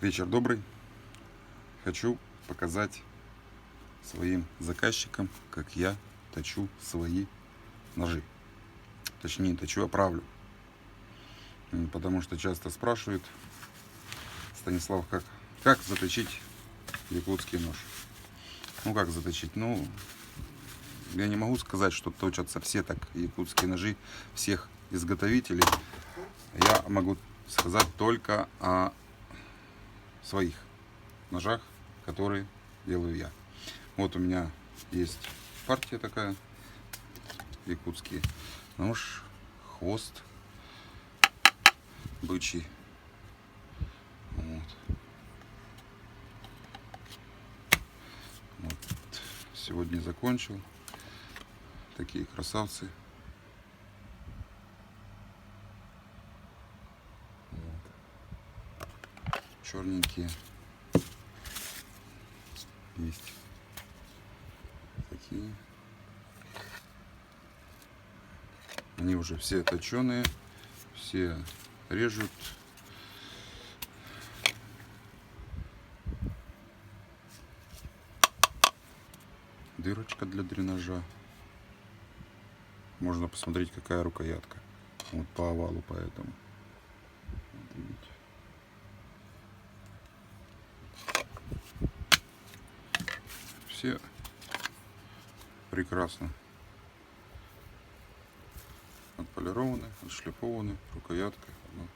Вечер добрый. Хочу показать своим заказчикам, как я точу свои ножи. Точнее, не точу, а правлю. Потому что часто спрашивают: Станислав, как заточить якутский нож? Ну как заточить? Ну, я не могу сказать, что точатся все так якутские ножи всех изготовителей. Я могу сказать только о своих ножах, которые делаю я. Вот у меня есть партия такая, якутский нож, хвост бычий. Вот. Сегодня закончил. Такие красавцы. Черненькие есть такие. Они уже все точеные, все режут. Дырочка для дренажа. Можно посмотреть, какая рукоятка. Вот по овалу, поэтому. Вот видите. Все прекрасно отполированы, отшлифованы, рукоятка, ну,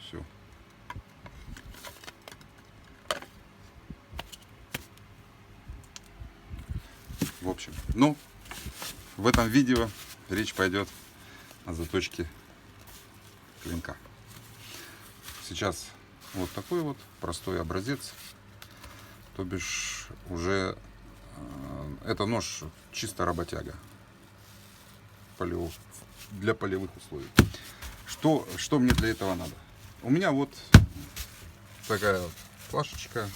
все. В общем, ну, в этом видео речь пойдет о заточке клинка. Сейчас вот такой вот простой образец, то бишь уже это нож чисто работяга для полевых условий. Что мне для этого надо? У меня вот такая вот плашечка,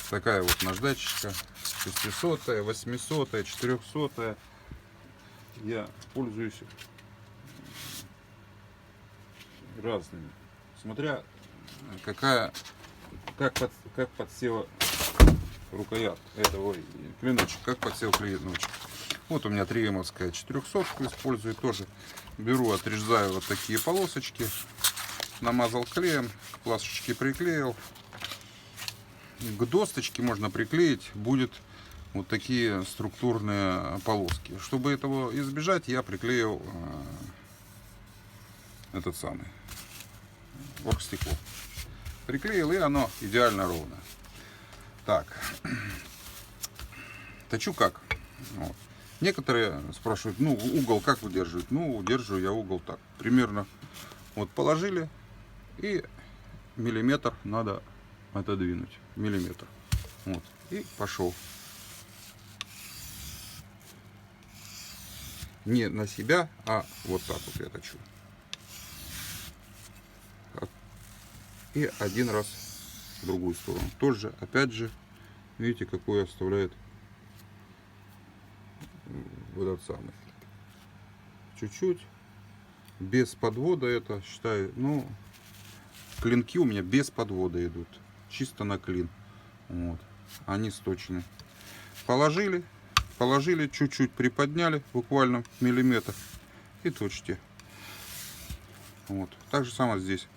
такая вот наждачечка, 600-я, 800-я, 400-я. Я пользуюсь разными, смотря как подсела рукоять этого клиночек, как подсел клиночек. Вот у меня 3М-овская 400-ку использую тоже. Беру, отрезаю вот такие полосочки, намазал клеем, к плашечке приклеил. К досточке можно приклеить будет вот такие структурные полоски. Чтобы этого избежать, я приклеил этот самый оргстекло. Приклеил, и оно идеально ровно. Так, точу как? Вот. Некоторые спрашивают, ну, угол как выдерживать? Ну, удерживаю я угол так. Примерно вот положили, и миллиметр надо отодвинуть. Миллиметр. Вот. И пошел. Не на себя, а вот так вот я точу. Так. И один раз в другую сторону. Тоже, опять же, видите, какой оставляет этот самый. Чуть-чуть. Без подвода это, считаю, ну, клинки у меня без подвода идут. Чисто на клин. Вот. Они сточены. Положили, чуть-чуть приподняли, буквально миллиметр, и точите. Вот. Так же самое здесь.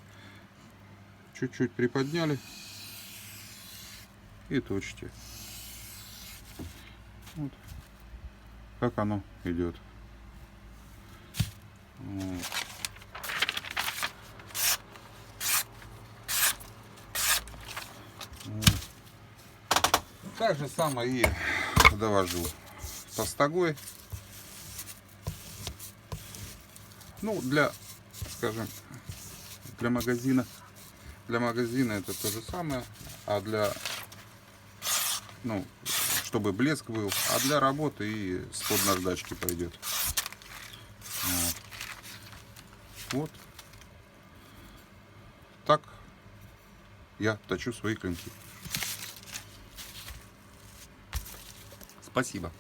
Чуть-чуть приподняли и точите. Вот. Как оно идет. Вот. Вот. Так же самое и довожу тостогой. Ну, скажем, для магазина это то же самое, а ну, чтобы блеск был, а для работы и с-под наждачки пойдет. Вот. Так я точу свои клинки. Спасибо.